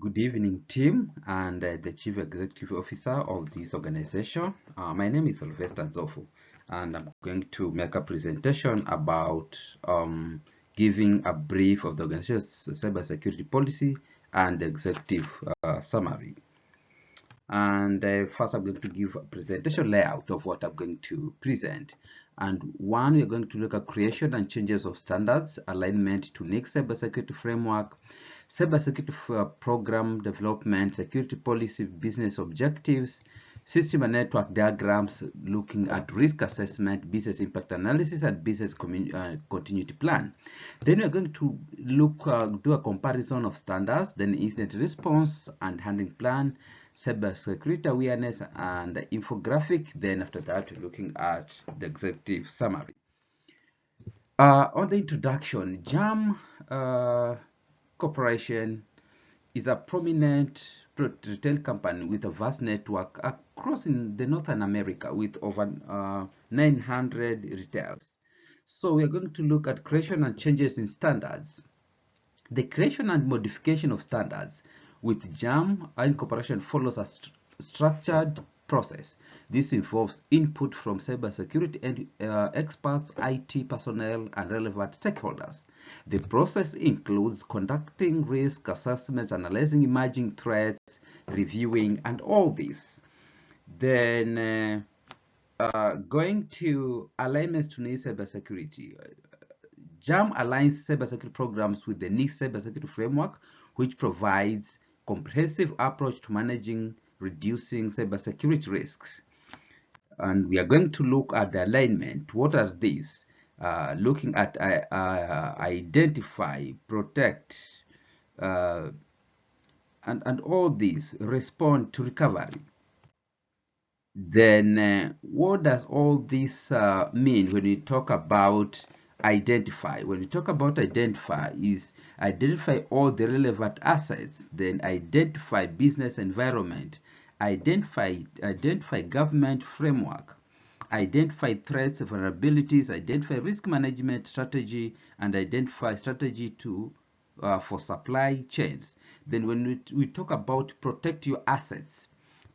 Good evening, team, and the Chief Executive Officer of this organization. My name is Sylvester Zofu, and I'm going to make a presentation about giving a brief of the organization's cybersecurity policy and the executive summary. And first, I'm going to give a presentation layout of what I'm going to present. And one, we're going to look at creation and changes of standards, alignment to NICS cybersecurity framework, cybersecurity program development, security policy, business objectives, system and network diagrams, looking at risk assessment, business impact analysis, and business continuity plan. Then we're going to do a comparison of standards, then incident response and handling plan, cybersecurity awareness, and infographic. Then after that, we're looking at the executive summary. On the introduction, JAM Corporation is a prominent retail company with a vast network across in the Northern America with over 900 retailers. So we are going to look at creation and changes in standards. The creation and modification of standards with JAM Incorporation follows a structured process. This involves input from cybersecurity and experts, IT personnel, and relevant stakeholders. The process includes conducting risk assessments, analyzing emerging threats, reviewing, and all this. Then going to alignments to NIST cybersecurity. JAM aligns cybersecurity programs with the NIST cybersecurity framework, which provides comprehensive approach to managing, reducing cybersecurity risks. And we are going to look at the alignment. What are these? Looking at identify, protect, and all these, respond to recovery. Then what does all this mean when we talk about identify? When we talk about identify, is identify all the relevant assets, then identify business environment, identify government framework, identify threats, vulnerabilities, identify risk management strategy, and identify strategy to for supply chains. Then when we talk about protect your assets,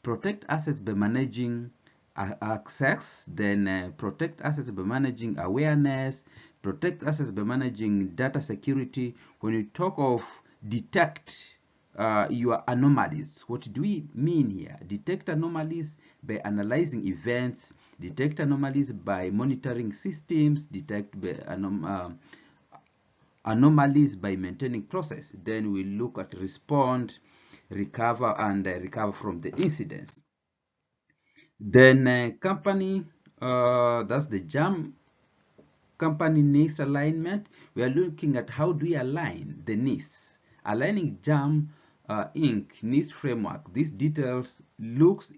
protect assets by managing access, then protect assets by managing awareness, protect assets by managing data security. When we talk of detect your anomalies, what do we mean here? Detect anomalies by analyzing events, detect anomalies by monitoring systems, detect by anomalies by maintaining process. Then we look at respond, recover, and recover from the incidents. Then company, that's the JAM company NIST alignment. We are looking at how do we align the NIST. Aligning JAM Inc. NIST framework. These details looks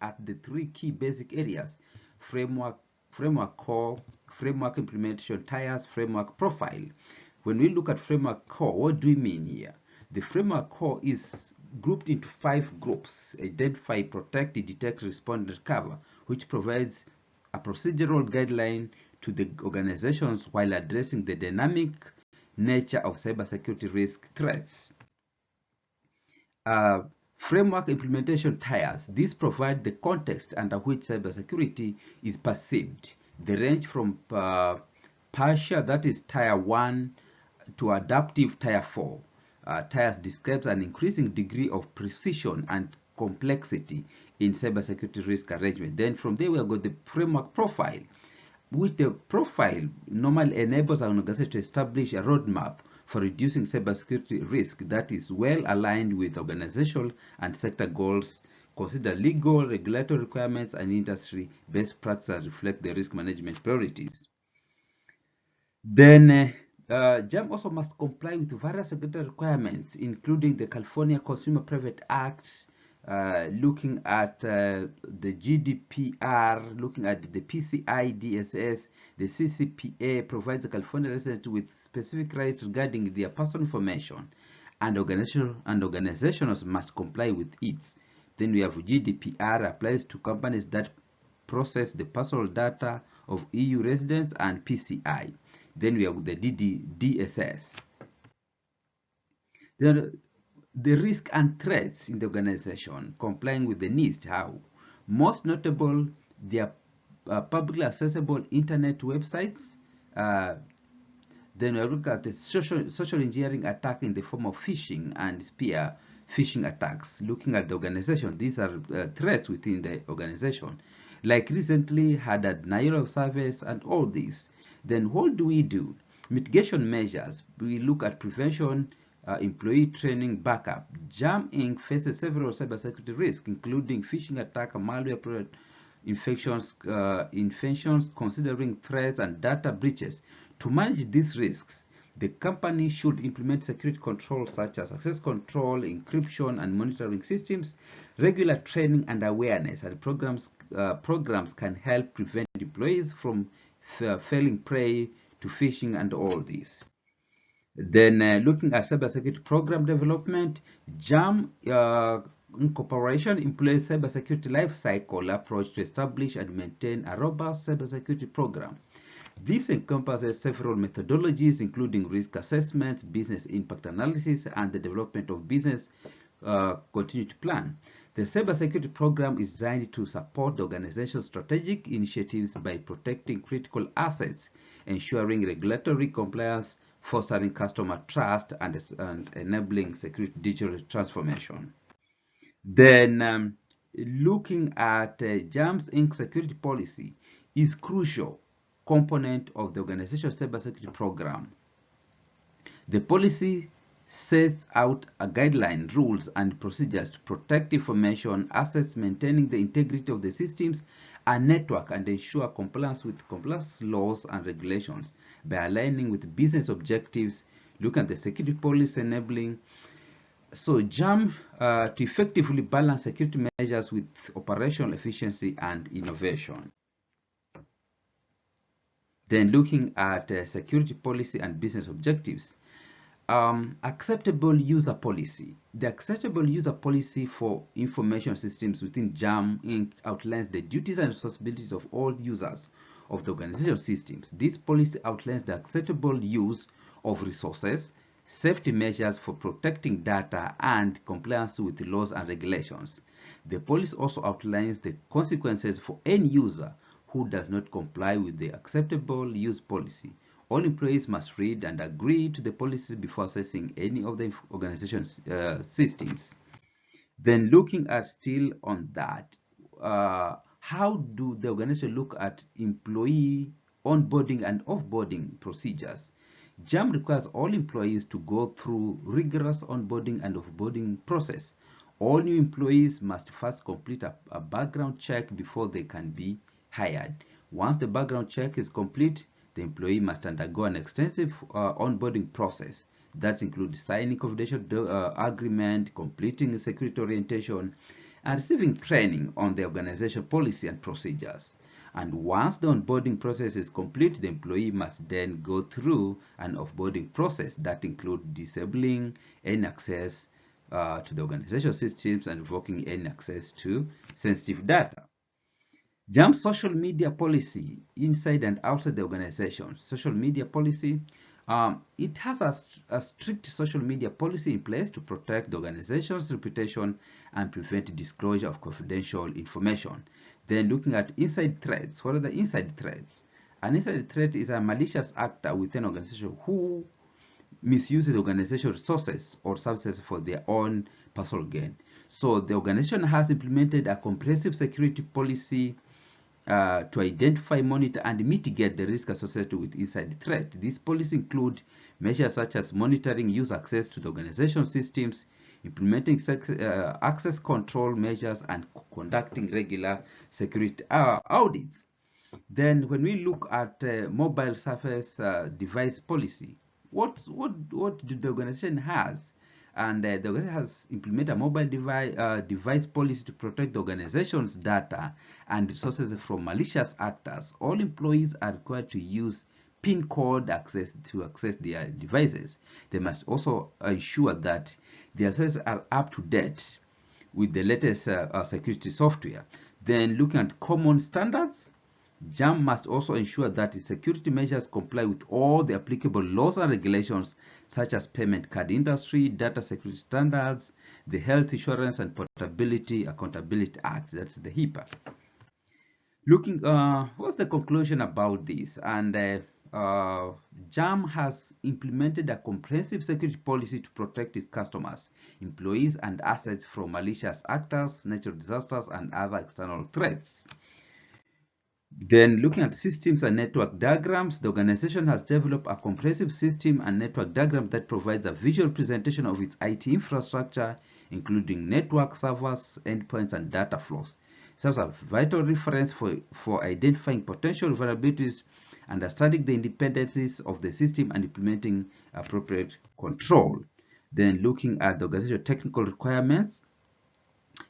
at the three key basic areas: framework core, framework implementation tiers, framework profile. When we look at framework core, what do we mean here? The framework core is grouped into 5 groups: identify, protect, detect, respond, recover, which provides a procedural guideline to the organizations while addressing the dynamic nature of cybersecurity risk threats. Framework implementation tiers. These provide the context under which cybersecurity is perceived. They range from partial, that is tier 1, to adaptive tier 4. Tiers describes an increasing degree of precision and complexity in cybersecurity risk arrangement. Then from there we have got the framework profile, which the profile normally enables an organization to establish a roadmap for reducing cybersecurity risk that is well aligned with organizational and sector goals, consider legal, regulatory requirements, and industry best practices reflect the risk management priorities. Then JAM also must comply with various regulatory requirements, including the California Consumer Private Act, looking at the GDPR, looking at the PCI DSS. The CCPA provides the California residents with specific rights regarding their personal information, and organizations must comply with it. Then we have GDPR applies to companies that process the personal data of EU residents, and PCI. Then we have the DSS. Then the risk and threats in the organization, complying with the NIST. How? Most notable, their publicly accessible internet websites. Uh, then we look at the social engineering attack in the form of phishing and spear phishing attacks. Looking at the organization, these are threats within the organization. Like recently had a denial of service and all this. Then what do we do? Mitigation measures. We look at prevention, employee training, backup. Jam Inc. faces several cybersecurity risks, including phishing attack, malware, infections, considering threats and data breaches. To manage these risks, the company should implement security controls such as access control, encryption, and monitoring systems. Regular training and awareness and programs can help prevent employees from falling prey to phishing and all this. Then looking at cybersecurity program development, JAM Incorporation employs cybersecurity lifecycle approach to establish and maintain a robust cybersecurity program. This encompasses several methodologies, including risk assessment, business impact analysis, and the development of business continuity plan. The cybersecurity program is designed to support the organization's strategic initiatives by protecting critical assets, ensuring regulatory compliance, fostering customer trust, and enabling security digital transformation. Then looking at JAMS Inc. security policy is crucial component of the organization's cybersecurity program. The policy sets out a guideline, rules, and procedures to protect information, assets, maintaining the integrity of the systems and network, and ensure compliance with compliance laws and regulations by aligning with business objectives. Look at the security policy enabling. So JAM to effectively balance security measures with operational efficiency and innovation. Then looking at security policy and business objectives. Acceptable user policy. The acceptable user policy for information systems within JAM Inc. outlines the duties and responsibilities of all users of the organizational systems. This policy outlines the acceptable use of resources, safety measures for protecting data, and compliance with laws and regulations. The policy also outlines the consequences for any user who does not comply with the acceptable use policy. All employees must read and agree to the policies before accessing any of the organization's systems. Then looking at still on that, how do the organization look at employee onboarding and offboarding procedures? JAM requires all employees to go through rigorous onboarding and offboarding process. All new employees must first complete a background check before they can be hired. Once the background check is complete, the employee must undergo an extensive onboarding process. That includes signing confidential agreement, completing security orientation, and receiving training on the organization policy and procedures. And once the onboarding process is complete, the employee must then go through an offboarding process that includes disabling any access to the organization systems and revoking any access to sensitive data. JAM social media policy inside and outside the organization. Social media policy, it has a strict social media policy in place to protect the organization's reputation and prevent disclosure of confidential information. Then looking at inside threats. What are the inside threats? An inside threat is a malicious actor within an organization who misuses organizational resources or services for their own personal gain. So the organization has implemented a comprehensive security policy to identify, monitor, and mitigate the risk associated with inside threat. These policies include measures such as monitoring user access to the organization systems, implementing access control measures, and conducting regular security audits. Then when we look at mobile surface device policy, what do the organization has? And the organization has implemented a mobile device policy to protect the organization's data and resources from malicious actors. All employees are required to use PIN code access to access their devices. They must also ensure that their services are up to date with the latest security software. Then looking at common standards, JAM must also ensure that its security measures comply with all the applicable laws and regulations such as payment card industry, data security standards, the Health Insurance and Portability Accountability Act, that's the HIPAA. Looking, what's the conclusion about this? And JAM has implemented a comprehensive security policy to protect its customers, employees, and assets from malicious actors, natural disasters, and other external threats. Then looking at systems and network diagrams, the organization has developed a comprehensive system and network diagram that provides a visual presentation of its IT infrastructure, including network servers, endpoints, and data flows. It serves as a vital reference for identifying potential vulnerabilities, understanding the dependencies of the system, and implementing appropriate control. Then looking at the organizational technical requirements,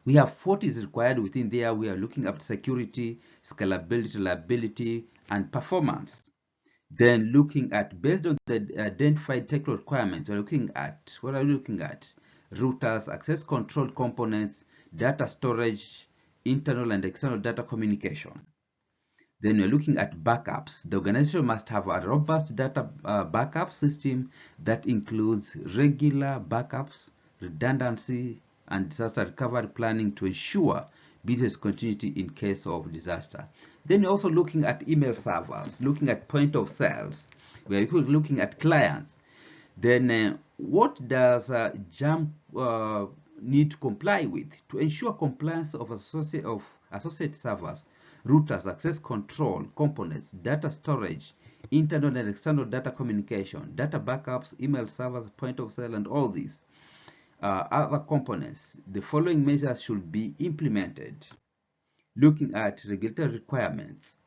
we have 40 is required within there. We are looking at security, scalability, reliability, and performance. Then looking at, based on the identified technical requirements, we're looking at, what are we looking at? Routers, access control components, data storage, internal and external data communication. Then we're looking at backups. The organization must have a robust data backup system that includes regular backups, redundancy, and disaster recovery planning to ensure business continuity in case of disaster. Then we're also looking at email servers, looking at point of sales. We're looking at clients. Then what does JAM need to comply with? To ensure compliance of associate servers, routers, access control components, data storage, internal and external data communication, data backups, email servers, point of sale, and all these other components, the following measures should be implemented. Looking at regulatory requirements,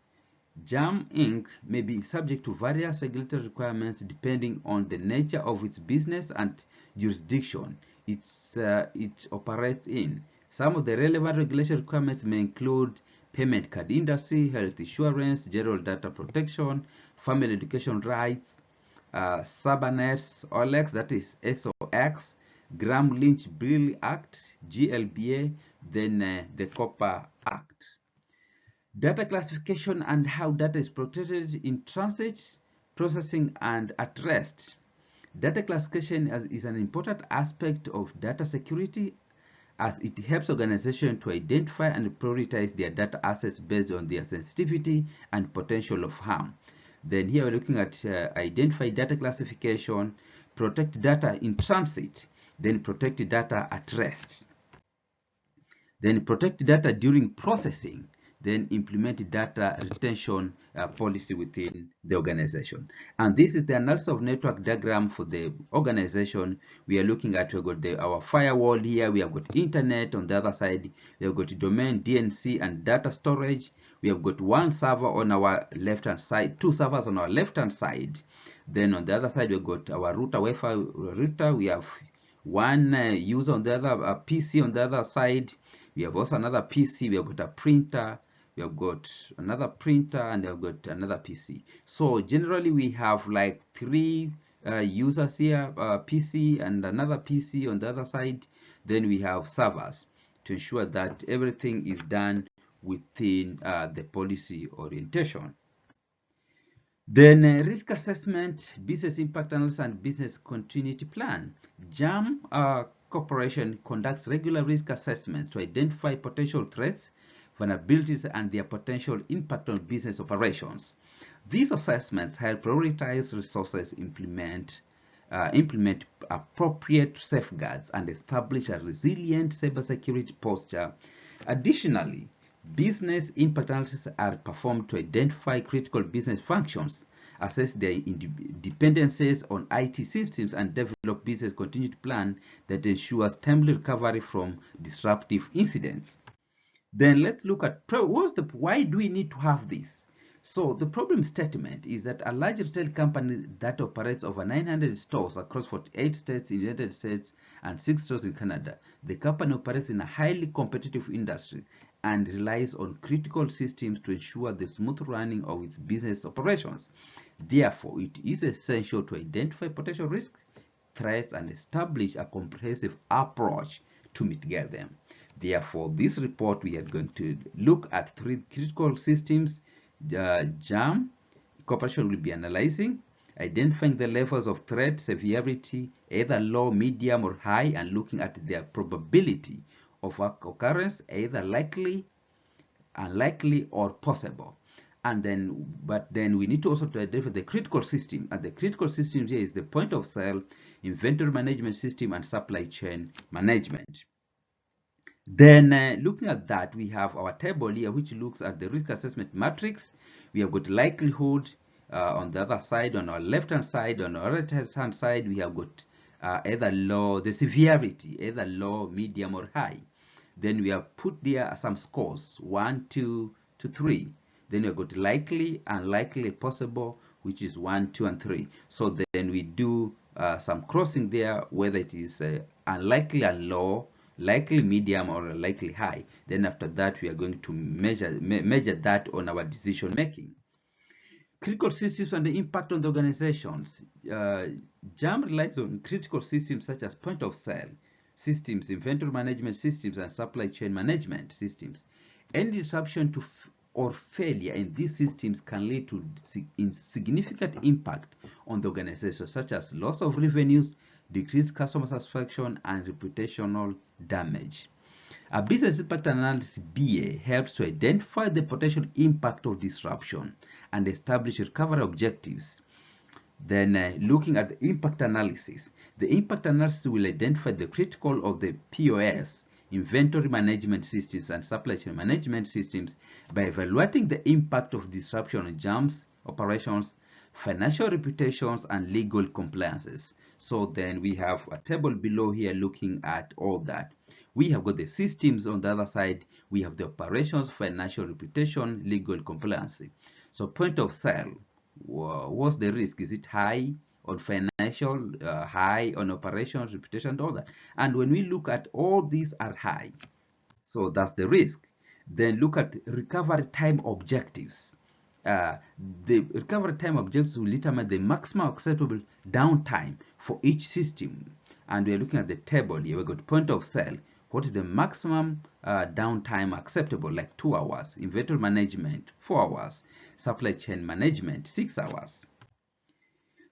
JAM Inc. may be subject to various regulatory requirements depending on the nature of its business and jurisdiction it operates in. Some of the relevant regulatory requirements may include payment card industry, health insurance, general data protection, family education rights, Sabernet's OLEX, that is SOX, Graham-Lynch-Brill Act, GLBA, then the Copper Act. Data classification and how data is protected in transit, processing, and at rest. Data classification is an important aspect of data security as it helps organizations to identify and prioritize their data assets based on their sensitivity and potential of harm. Then here we're looking at identify data classification, protect data in transit, then protect data at rest. Then protect data during processing, then implement data retention policy within the organization. And this is the analysis of network diagram for the organization. We are looking at, we've got our firewall here, we have got internet on the other side, we have got domain, DNC, and data storage. We have got one server on our left-hand side, two servers on our left-hand side. Then on the other side, we've got our router, Wi-Fi router. We have one user on the other, PC on the other side. We have also another PC, we have got a printer, we have got another printer, and we have got another PC. So generally we have like three users here, PC and another PC on the other side. Then we have servers to ensure that everything is done within the policy orientation. Then risk assessment, business impact analysis, and business continuity plan. JAM Corporation conducts regular risk assessments to identify potential threats, vulnerabilities, and their potential impact on business operations. These assessments help prioritize resources, implement appropriate safeguards, and establish a resilient cybersecurity posture. Additionally, business impact analyses are performed to identify critical business functions, assess their dependencies on IT systems, and develop business continuity plan that ensures timely recovery from disruptive incidents. Then let's look at why do we need to have this? So the problem statement is that a large retail company that operates over 900 stores across 48 states in the United States and 6 stores in Canada. The company operates in a highly competitive industry and relies on critical systems to ensure the smooth running of its business operations. Therefore, it is essential to identify potential risks, threats, and establish a comprehensive approach to mitigate them. Therefore, this report we are going to look at 3 critical systems, JAM cooperation will be analyzing, identifying the levels of threat severity, either low, medium, or high, and looking at their probability of occurrence, either likely, unlikely, or possible. And then, but then we need to also to identify the critical system. And the critical system here is the point of sale, inventory management system, and supply chain management. Then looking at that, we have our table here, which looks at the risk assessment matrix. We have got likelihood on the other side, on our left-hand side, on our right-hand side, we have got either low, the severity, either low, medium, or high. Then we have put there some scores, 1, 2 to 3. Then we have got likely, unlikely, possible, which is 1, 2, and 3. So then we do some crossing there, whether it is unlikely and low, likely medium, or likely high. Then after that, we are going to measure that on our decision making. Critical systems and the impact on the organizations. JAM relies on critical systems such as point of sale systems, inventory management systems, and supply chain management systems. Any disruption to or failure in these systems can lead to significant impact on the organization, such as loss of revenues, decreased customer satisfaction, and reputational damage. A business impact analysis BA helps to identify the potential impact of disruption and establish recovery objectives. Then looking at the impact analysis. The impact analysis will identify the critical of the POS, inventory management systems, and supply chain management systems by evaluating the impact of disruption on JAM's operations, financial reputations, and legal compliances. So then we have a table below here looking at all that. We have got the systems on the other side. We have the operations, financial reputation, legal compliance. So point of sale, what's the risk? Is it high on financial, high on operations, reputation, and all that? And when we look at all these are high, so that's the risk. Then look at recovery time objectives. The recovery time objectives will determine the maximum acceptable downtime for each system. And we're looking at the table here. We've got point of sale. What is the maximum downtime acceptable? Like 2 hours. Inventory management, 4 hours. Supply chain management, 6 hours.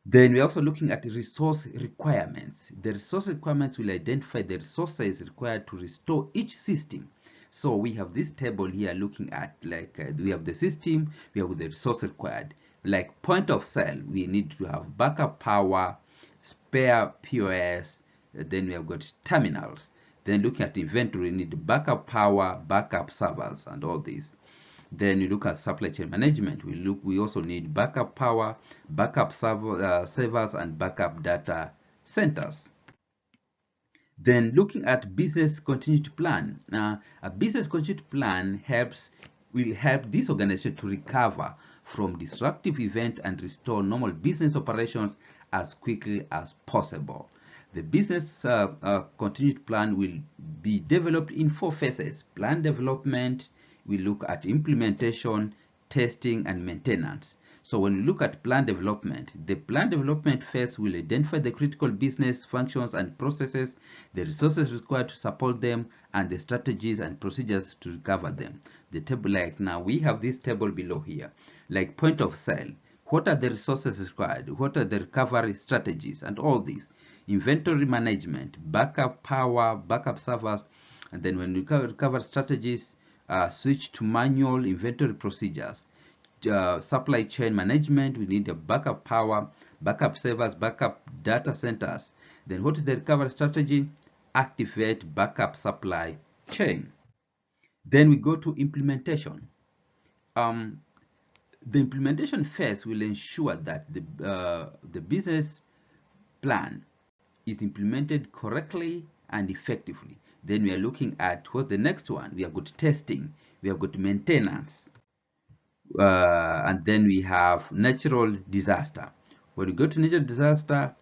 Then we're also looking at resource requirements. The resource requirements will identify the resources required to restore each system. So we have this table here looking at, like, we have the system, we have the resource required. Like point of sale, we need to have backup power, spare POS, then we have got terminals. Then looking at inventory, we need backup power, backup servers, and all these. Then you look at supply chain management. We also need backup power, backup servers, and backup data centers. Then looking at business continuity plan. A business continuity plan will help this organization to recover from disruptive event and restore normal business operations as quickly as possible. The business continuity plan will be developed in 4 phases. Plan development, we look at implementation, testing, and maintenance. So when we look at plan development, the plan development phase will identify the critical business functions and processes, the resources required to support them, and the strategies and procedures to recover them. The table, like now we have this table below here, like point of sale. What are the resources required? What are the recovery strategies? And all these. Inventory management, backup power, backup servers, and then when we recover strategies, switch to manual inventory procedures. Supply chain management, we need a backup power, backup servers, backup data centers. Then what is the recovery strategy? Activate backup supply chain. Then we go to implementation. The implementation phase will ensure that the business plan is implemented correctly and effectively. Then we are looking at what's the next one. We have got testing, we have got maintenance, and then we have natural disaster. When we go to natural disaster,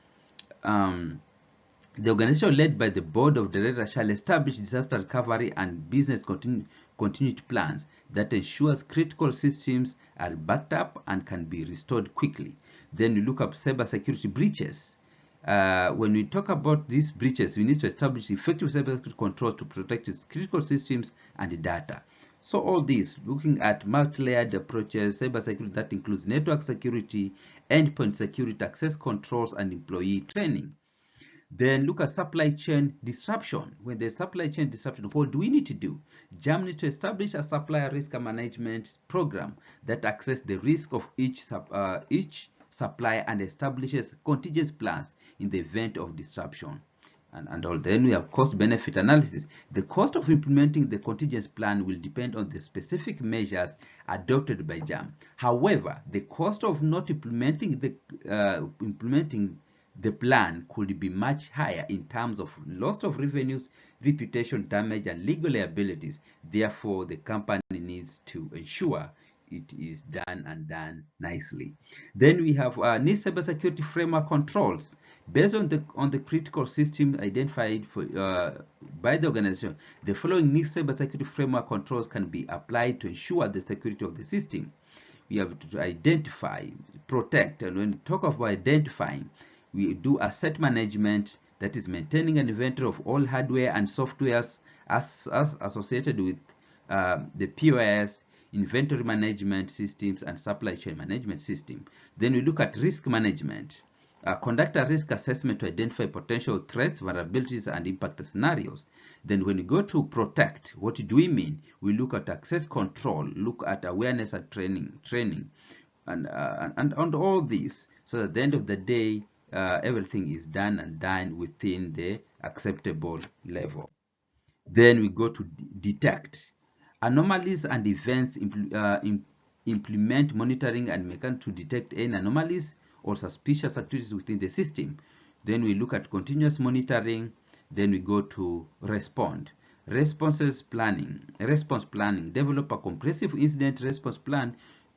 the organization led by the board of directors shall establish disaster recovery and business continuity plans that ensures critical systems are backed up and can be restored quickly. Then we look up cybersecurity breaches. When we talk about these breaches, we need to establish effective cybersecurity controls to protect its critical systems and the data. So all this, looking at multi-layered approaches, cybersecurity that includes network security, endpoint security, access controls, and employee training. Then look at supply chain disruption. When there's supply chain disruption, what do we need to do? JAM needs to establish a supplier risk management program that assesses the risk of each supplier and establishes contingency plans in the event of disruption. Then we have cost-benefit analysis. The cost of implementing the contingency plan will depend on the specific measures adopted by JAM. However, the cost of not implementing the plan could be much higher in terms of loss of revenues, reputation damage, and legal liabilities. Therefore, the company needs to ensure it is done and done nicely. Then we have NIST cybersecurity framework controls. Based on the critical system identified by the organization, the following NIST cybersecurity framework controls can be applied to ensure the security of the system. We have to identify, protect, and when we talk about identifying, we do asset management, that is maintaining an inventory of all hardware and softwares as associated with the POS, inventory management systems, and supply chain management system. Then we look at risk management. Conduct a risk assessment to identify potential threats, vulnerabilities, and impact scenarios. Then when we go to protect, what do we mean? We look at access control, look at awareness and training, and all this. So at the end of the day, everything is done and done within the acceptable level. Then we go to detect. Anomalies and events, implement monitoring and mechanisms to detect any anomalies or suspicious activities within the system. Then we look at continuous monitoring. Then we go to respond. Response planning. Develop a comprehensive incident response plan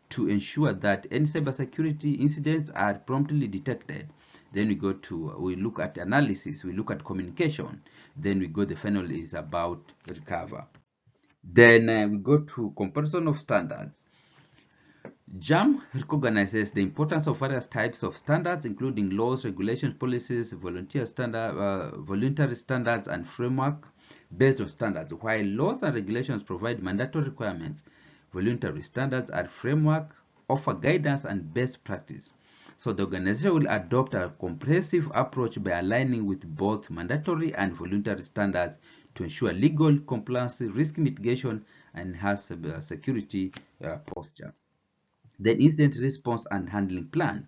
to ensure that any cybersecurity incidents are promptly detected. Then we look at analysis, we look at communication. Then the final is about recover. Then we go to comparison of standards. JAM recognizes the importance of various types of standards, including laws, regulations, policies, voluntary standards, and framework based on standards. While laws and regulations provide mandatory requirements, voluntary standards and framework offer guidance and best practice. So the organization will adopt a comprehensive approach by aligning with both mandatory and voluntary standards to ensure legal compliance, risk mitigation, and enhance security posture. Then incident response and handling plan.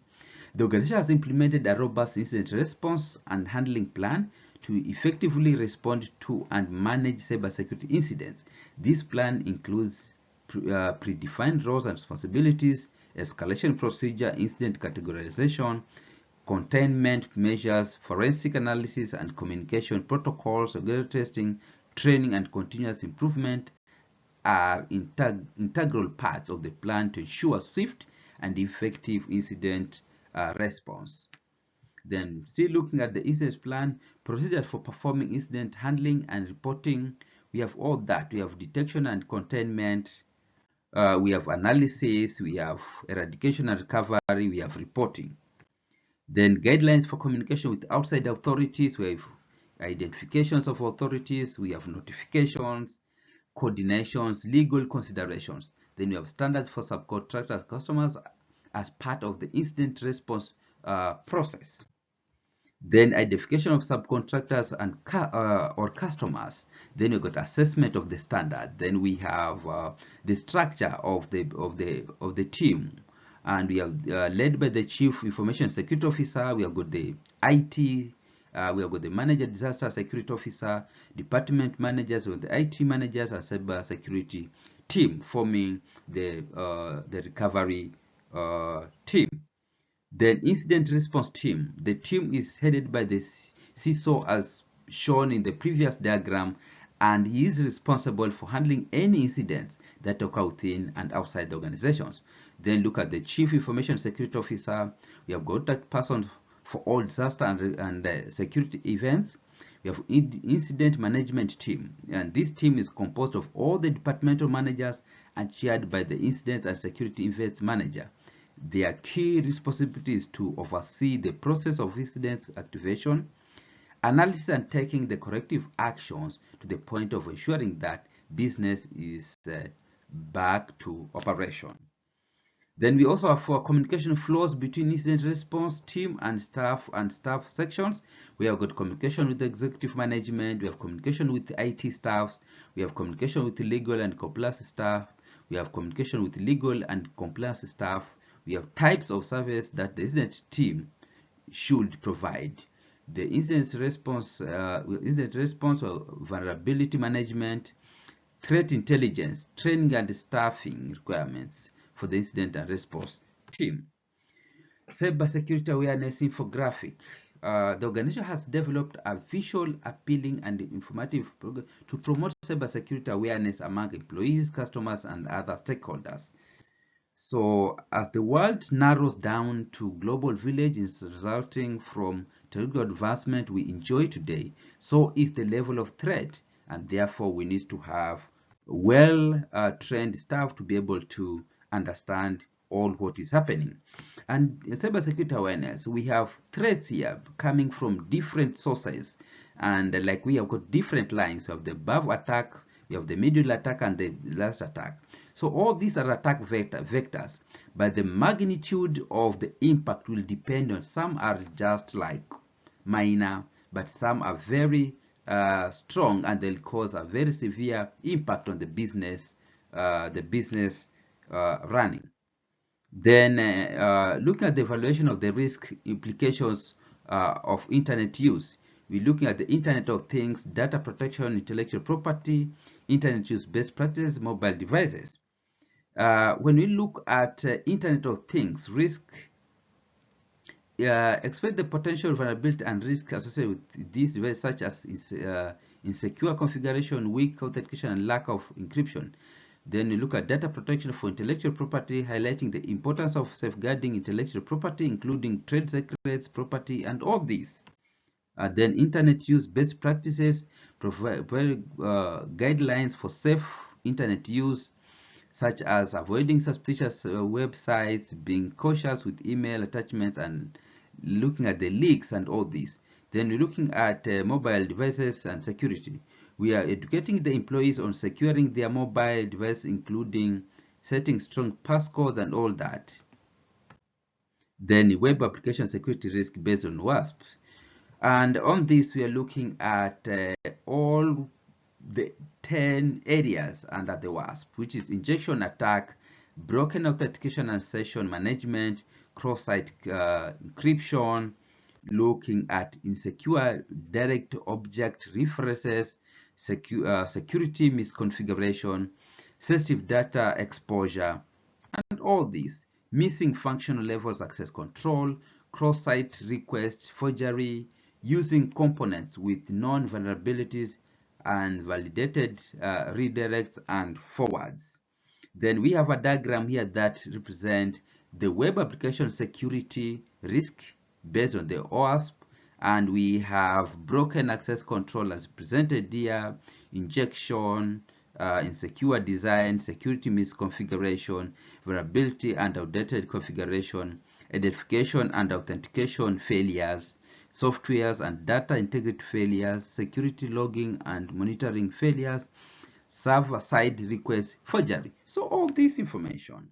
The organization has implemented a robust incident response and handling plan to effectively respond to and manage cybersecurity incidents. This plan includes predefined roles and responsibilities, escalation procedure, incident categorization, containment measures, forensic analysis and communication protocols, regular testing, training, and continuous improvement are integral parts of the plan to ensure swift and effective incident response. Then still looking at the incident plan, procedures for performing incident handling and reporting. We have all that. We have detection and containment. We have analysis. We have eradication and recovery. We have reporting. Then guidelines for communication with outside authorities. We have identifications of authorities. We have notifications, coordinations, legal considerations. Then we have standards for subcontractors, customers as part of the incident response process. Then identification of subcontractors and or customers. Then we got assessment of the standard. Then we have the structure of the team, and we have led by the Chief Information Security Officer. We have got the IT. We have got the Manager Disaster Security Officer, Department Managers with the IT Managers, and Cyber Security team forming the recovery team. Then incident response team. The team is headed by the CISO as shown in the previous diagram, and he is responsible for handling any incidents that occur within and outside the organizations. Then look at the Chief Information Security Officer. We have got that person for all disaster and security events. We have incident management team, and this team is composed of all the departmental managers and chaired by the incidents and security events manager. Their key responsibility is to oversee the process of incidents activation, analysis, and taking the corrective actions to the point of ensuring that business is back to operation. Then we also have for communication flows between incident response team and staff sections. We have got communication with the executive management, we have communication with the IT staffs, we have communication with the legal and compliance staff, we have communication with legal and compliance staff, we have types of service that the incident team should provide. The incident response or vulnerability management, threat intelligence, training and staffing requirements for the incident and response team. Cybersecurity awareness infographic. The organization has developed a visual, appealing, and informative program to promote cybersecurity awareness among employees, customers, and other stakeholders. So, as the world narrows down to global villages resulting from technological advancement we enjoy today, so is the level of threat, and therefore we need to have well-trained staff to be able to understand all what is happening. And in cybersecurity awareness, we have threats here coming from different sources, and like we have got different lines. We have the above attack, we have the middle attack, and the last attack. So all these are attack vectors, but the magnitude of the impact will depend on. Some are just like minor, but some are very strong, and they'll cause a very severe impact on the business running. Then looking at the evaluation of the risk implications of internet use, we're looking at the Internet of Things, data protection, intellectual property, internet use best practices, mobile devices. When we look at Internet of Things, risk, expect the potential vulnerability and risk associated with these devices, such as insecure configuration, weak authentication, and lack of encryption. Then we look at data protection for intellectual property, highlighting the importance of safeguarding intellectual property, including trade secrets, property, and all these. Then internet use best practices, provide guidelines for safe internet use, such as avoiding suspicious websites, being cautious with email attachments, and looking at the leaks and all this. Then we're looking at mobile devices and security. We are educating the employees on securing their mobile device, including setting strong passcodes and all that. Then web application security risk based on WASP. And on this, we are looking at all the 10 areas under the WASP, which is injection attack, broken authentication and session management, cross-site encryption, looking at insecure direct object references, security misconfiguration, sensitive data exposure, and all these. Missing functional levels access control, cross-site request forgery, using components with known vulnerabilities, and validated redirects and forwards. Then we have a diagram here that represents the web application security risk based on the OWASP, and we have broken access control as presented here, injection, insecure design, security misconfiguration, vulnerability and outdated configuration, identification and authentication failures, softwares and data integrity failures, security logging and monitoring failures, server-side request forgery. So all this information.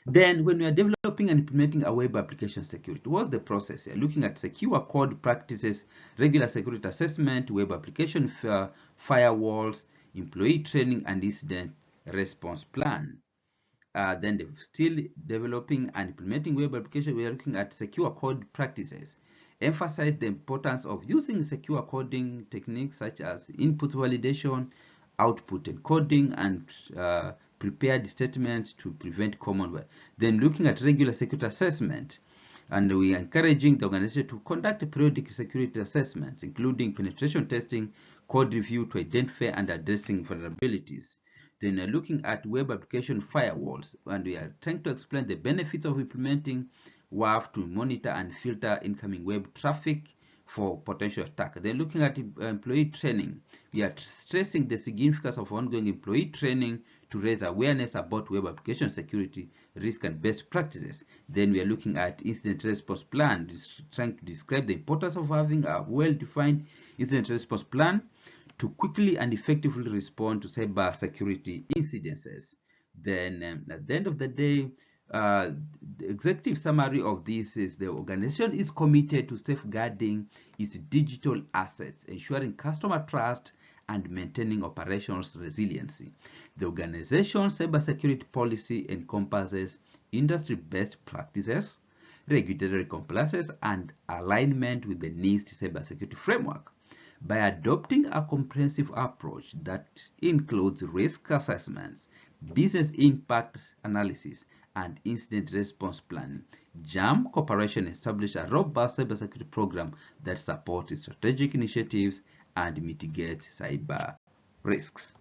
Then when we are developing and implementing a web application security, what's the process here? Looking at secure code practices, regular security assessment, web application firewalls, employee training, and incident response plan. Then still developing and implementing web application, we are looking at secure code practices. Emphasize the importance of using secure coding techniques such as input validation, output encoding, and prepared statements to prevent common. Then looking at regular security assessment, and we are encouraging the organization to conduct periodic security assessments, including penetration testing, code review to identify and addressing vulnerabilities. Then we are looking at web application firewalls, and we are trying to explain the benefits of implementing WAF to monitor and filter incoming web traffic for potential attack. Then looking at employee training, we are stressing the significance of ongoing employee training to raise awareness about web application security risk and best practices. Then we are looking at incident response plan, trying to describe the importance of having a well-defined incident response plan to quickly and effectively respond to cybersecurity incidences. Then at the end of the day, the executive summary of this is the organization is committed to safeguarding its digital assets, ensuring customer trust, and maintaining operational resiliency. The organization's cybersecurity policy encompasses industry best practices, regulatory compliance, and alignment with the NIST cybersecurity framework. By adopting a comprehensive approach that includes risk assessments, business impact analysis, and incident response planning, JAM Corporation established a robust cybersecurity program that supports strategic initiatives and mitigates cyber risks.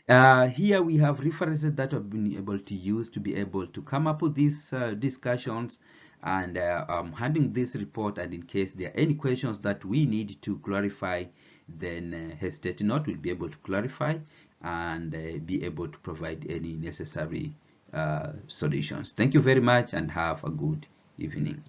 Here we have references that I've been able to use to be able to come up with these discussions, and I'm handing this report, and in case there are any questions that we need to clarify, then hesitate not, we'll be able to clarify and be able to provide any necessary solutions. Thank you very much and have a good evening.